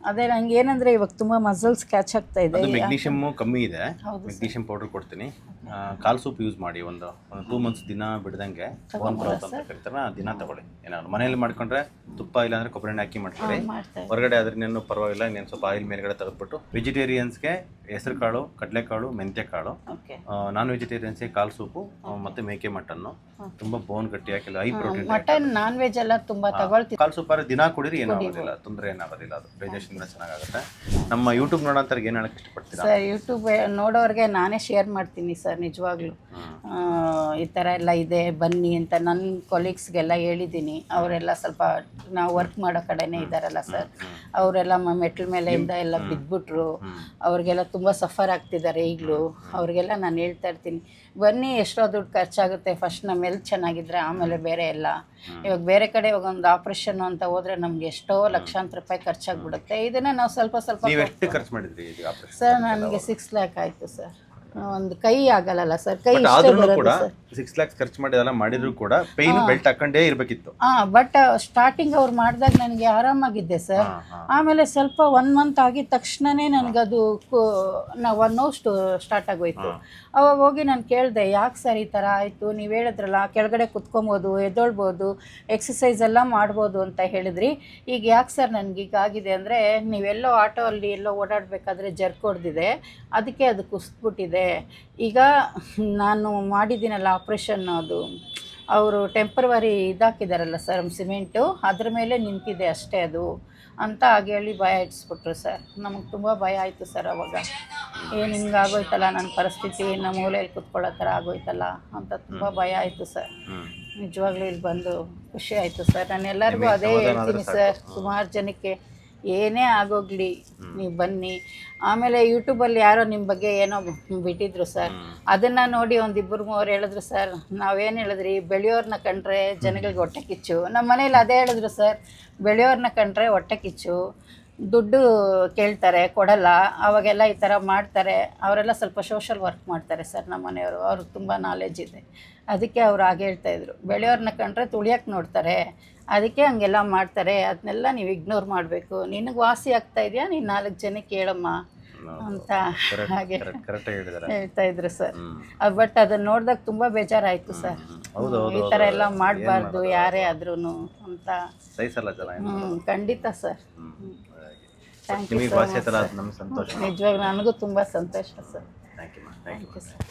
ಅದೇ ನಂಗೆ ಏನಂದ್ರೆ ಇವಾಗ ತುಂಬಾ ಮಸಲ್ಸ್ ಕ್ಯಾಚ್ ಆಗ್ತಾ ಇದೆ. ಮೆಗ್ನೀಷಿಯಮ್ ಕಮ್ಮಿ ಇದೆ, ಮೆಗ್ನೀಷಿಯಮ್ ಪೌಡರ್ ಕೊಡ್ತೀನಿ. ಕಾಲ್ ಸೂಪ್ ಯೂಸ್ ಮಾಡಿ ಒಂದು 2 ಮಂತ್ಸ್ ದಿನ ಬಿಡ್ದಂಗೆ ಬೋನ್ ಬ್ರಾತ್ ಅಂತ ಕರಿತಾರ, ದಿನ ತಗೊಳ್ಳಿ. ಏನಾದ್ರು ಮನೇಲಿ ಮಾಡ್ಕೊಂಡ್ರೆ ತುಪ್ಪ ಇಲ್ಲ ಅಂದ್ರೆ ಕೊಬ್ಬರಿ ಎಣ್ಣೆ ಹಾಕಿ ಮಾಡ್ಕೊಳ್ಳಿ. ಹೊರಗಡೆ ಆದ್ರೆ ಇನ್ನೇನು ಪರವಾಗಿಲ್ಲ, ಇನ್ನೇನು ಸ್ವಲ್ಪ ಆಯಿಲ್ ಮೇಲ್ಗಡೆ ತೆಗೆದ್ಬಿಟ್ಟು. ವೆಜಿಟೇರಿಯನ್ಸ್ಗೆ ಹೆಸರು ಕಾಳು, ಕಡಲೆಕಾಳು, ಮೆಂತ್ಯ ಕಾಳು. ನಾನ್ ವೆಜಿಟೇರಿಯನ್ಸ್ಗೆ ಕಾಲ್ ಸೂಪು ಮತ್ತೆ ಮೇಕೆ ಮಟನ್ನು ತುಂಬಾ ಬೋನ್ ಗಟ್ಟಿ ಹಾಕಿಲ್ಲ, high protein. Mutton non veg ಎಲ್ಲ ತುಂಬಾ ತಗೊಳ್ತೀವಿ. ಕಾಲ್ ಸೂಪ್ ಆದ್ರೆ ದಿನ ಕುಡಿರಿ ಏನಾಗೋದಿಲ್ಲ, ತೊಂದರೆ ಏನಾಗೋದಿಲ್ಲ, ಅದು ಡೈಜೆಷನ್ ಚೆನ್ನಾಗುತ್ತೆ. ನಮ್ಮ ಯೂಟ್ಯೂಬ್ ನೋಡೋಂಥವ್ರಿಗೆ ಏನು ಹೇಳಕ್ಕೆ ಇಷ್ಟಪಡ್ತೀರಾ ಸರ್? ಯೂಟ್ಯೂಬ್ ನೋಡೋರಿಗೆ ನಾನೇ ಶೇರ್ ಮಾಡ್ತೀನಿ ಸರ್, ನಿಜವಾಗ್ಲೂ ಈ ಥರ ಎಲ್ಲ ಇದೆ ಬನ್ನಿ ಅಂತ ನನ್ನ ಕೊಲೀಗ್ಸ್ಗೆಲ್ಲ ಹೇಳಿದ್ದೀನಿ. ಅವರೆಲ್ಲ ಸ್ವಲ್ಪ ನಾವು ವರ್ಕ್ ಮಾಡೋ ಕಡೆನೇ ಇದ್ದಾರಲ್ಲ ಸರ್, ಅವರೆಲ್ಲ ಮೆಟ್ಲ ಮೇಲೆಯಿಂದ ಎಲ್ಲ ಬಿದ್ದುಬಿಟ್ರು, ಅವ್ರಿಗೆಲ್ಲ ತುಂಬ ಸಫರ್ ಆಗ್ತಿದ್ದಾರೆ ಈಗಲೂ. ಅವ್ರಿಗೆಲ್ಲ ನಾನು ಹೇಳ್ತಾ ಇರ್ತೀನಿ, ಬನ್ನಿ, ಎಷ್ಟೋ ದುಡ್ಡು ಖರ್ಚಾಗುತ್ತೆ, ಫಸ್ಟ್ ನಮ್ಮ ಹೆಲ್ತ್ ಚೆನ್ನಾಗಿದ್ರೆ ಆಮೇಲೆ ಬೇರೆ ಎಲ್ಲ. ಇವಾಗ ಬೇರೆ ಕಡೆ ಒಂದು ಆಪ್ರೇಷನ್ ಅಂತ ಹೋದ್ರೆ ನಮ್ಗೆ ಎಷ್ಟೋ ಲಕ್ಷಾಂತರ ರೂಪಾಯಿ ಖರ್ಚಾಗ್ಬಿಡುತ್ತೆ. ಇದನ್ನ ನಾವು ಸ್ವಲ್ಪ ಖರ್ಚು ಮಾಡಿದ್ರಿ ಸರ್? ನನಗೆ 6 lakhs ಆಯಿತು ಸರ್. ಒಂದು ಕೈ ಆಗಲ್ಲ ಸರ್, ಕೈ ಕೂಡ 6 lakhs ಖರ್ಚು ಮಾಡಿದೆಲ್ಲ ಮಾಡಿದ್ರು ಕೂಡ ಪೇನ್ ಬೆಲ್ಟ್ ಹಾಕೊಂಡೇ ಇರಬೇಕಿತ್ತು. ಬಟ್ ಸ್ಟಾರ್ಟಿಂಗ್ ಅವ್ರು ಮಾಡಿದಾಗ ನನಗೆ ಆರಾಮಾಗಿದ್ದೆ ಸರ್. ಆಮೇಲೆ ಸ್ವಲ್ಪ 1 month ಆಗಿದ ತಕ್ಷಣನೇ ನನಗದು ನೋವು ಸ್ಟಾರ್ಟ್ ಆಗೋಯ್ತು. ಅವಾಗ ಹೋಗಿ ನಾನು ಕೇಳಿದೆ, ಯಾಕೆ ಸರ್ ಈ ಥರ ಆಯಿತು? ನೀವು ಹೇಳಿದ್ರಲ್ಲ ಕೆಳಗಡೆ ಕುತ್ಕೊಬೋದು, ಎದ್ದೊಳ್ಬೋದು, ಎಕ್ಸಸೈಸ್ ಎಲ್ಲ ಮಾಡ್ಬೋದು ಅಂತ ಹೇಳಿದ್ರಿ. ಈಗ ಯಾಕೆ ಸರ್ ನನಗೀಗ ಆಗಿದೆ ಅಂದರೆ, ನೀವೆಲ್ಲೋ ಆಟೋ ಅಲ್ಲಿ ಎಲ್ಲೋ ಓಡಾಡಬೇಕಾದ್ರೆ ಜರ್ಕ್ ಹೊಡೆದಿದೆ, ಅದಕ್ಕೆ ಅದು ಕುಸಿದ್ಬಿಟ್ಟಿದೆ. ಈಗ ನಾನು ಮಾಡಿದ್ದೀನಲ್ಲ ಆಪ್ರೇಷನ್, ಅದು ಅವರು ಟೆಂಪ್ರವರಿ ಇದಾಕಿದಾರಲ್ಲ ಸರ್ ಸಿಮೆಂಟು, ಅದ್ರ ಮೇಲೆ ನಿಂತಿದೆ ಅಷ್ಟೇ ಅದು ಅಂತ ಹೇಳಿ ಭಯ ಇಟ್ಸ್ಬಿಟ್ರು ಸರ್. ನಮಗೆ ತುಂಬ ಭಯ ಆಯಿತು ಸರ್ ಅವಾಗ. ಏನು ಹಿಂಗೆ ಆಗೋಯ್ತಲ್ಲ ನನ್ನ ಪರಿಸ್ಥಿತಿ, ನಮ್ಮ ಮೂಲೆಯಲ್ಲಿ ಕುತ್ಕೊಳ್ಳೋ ಥರ ಆಗೋಯ್ತಲ್ಲ ಅಂತ ತುಂಬ ಭಯ ಆಯಿತು ಸರ್. ನಿಜವಾಗ್ಲೂ ಇಲ್ಲಿ ಬಂದು ಖುಷಿ ಆಯಿತು ಸರ್. ನಾನು ಎಲ್ಲರಿಗೂ ಅದೇ ಹೇಳ್ತೀನಿ ಸರ್, ಸುಮಾರು ಜನಕ್ಕೆ ಏನೇ ಆಗೋಗ್ಲಿ ನೀವು ಬನ್ನಿ. ಆಮೇಲೆ ಯೂಟ್ಯೂಬಲ್ಲಿ ಯಾರೋ ನಿಮ್ಮ ಬಗ್ಗೆ ಏನೋ ಬಿಟ್ಟಿದ್ರು ಸರ್, ಅದನ್ನು ನೋಡಿ 1-2-3 ಹೇಳಿದ್ರು ಸರ್. ನಾವೇನು ಹೇಳಿದ್ರಿ, ಬೆಳೆಯೋರನ್ನ ಕಂಡ್ರೆ ಜನಗಳಿಗೆ ಹೊಟ್ಟೆ ಕಿಚ್ಚು. ನಮ್ಮ ಮನೇಲಿ ಅದೇ ಹೇಳಿದ್ರು ಸರ್, ಬೆಳೆಯೋರನ್ನ ಕಂಡ್ರೆ ಹೊಟ್ಟೆ ಕಿಚ್ಚು, ದುಡ್ಡು ಕೇಳ್ತಾರೆ ಕೊಡಲ್ಲ, ಅವಾಗೆಲ್ಲ ಈ ಥರ ಮಾಡ್ತಾರೆ. ಅವರೆಲ್ಲ ಸ್ವಲ್ಪ ಸೋಷಲ್ ವರ್ಕ್ ಮಾಡ್ತಾರೆ ಸರ್ ನಮ್ಮ ಮನೆಯವರು, ಅವ್ರಿಗೆ ತುಂಬ ನಾಲೆಜ್ ಇದೆ. ಅದಕ್ಕೆ ಅವ್ರು ಹಾಗೆ ಹೇಳ್ತಾಯಿದ್ರು, ಬೆಳೆಯೋರನ್ನ ಕಂಡ್ರೆ ತುಳಿಯೋಕ್ಕೆ ನೋಡ್ತಾರೆ, ಅದಕ್ಕೆ ಹಂಗೆಲ್ಲ ಮಾಡ್ತಾರೆ, ಅದನ್ನೆಲ್ಲ ನೀವು ಇಗ್ನೋರ್ ಮಾಡಬೇಕು. ನಿನಗೆ ವಾಸಿ ಆಗ್ತಾ ಇದೆಯಾ, ನೀನು 4 ಜನಕ್ಕೆ ಹೇಳಮ್ಮ ಅಂತ ಹಾಗೆ ಹೇಳ್ತಾ ಇದ್ರು ಸರ್. ಬಟ್ ಅದನ್ನ ನೋಡಿದಾಗ ತುಂಬ ಬೇಜಾರಾಯಿತು ಸರ್. ಈ ಥರ ಎಲ್ಲ ಮಾಡಬಾರ್ದು ಯಾರೇ ಆದ್ರೂ ಅಂತ. ಖಂಡಿತ ಸರ್. Thank you. ನಿಜವಾಗ ನನಗೂ ತುಂಬ ಸಂತೋಷ ಸರ್. Thank you sir.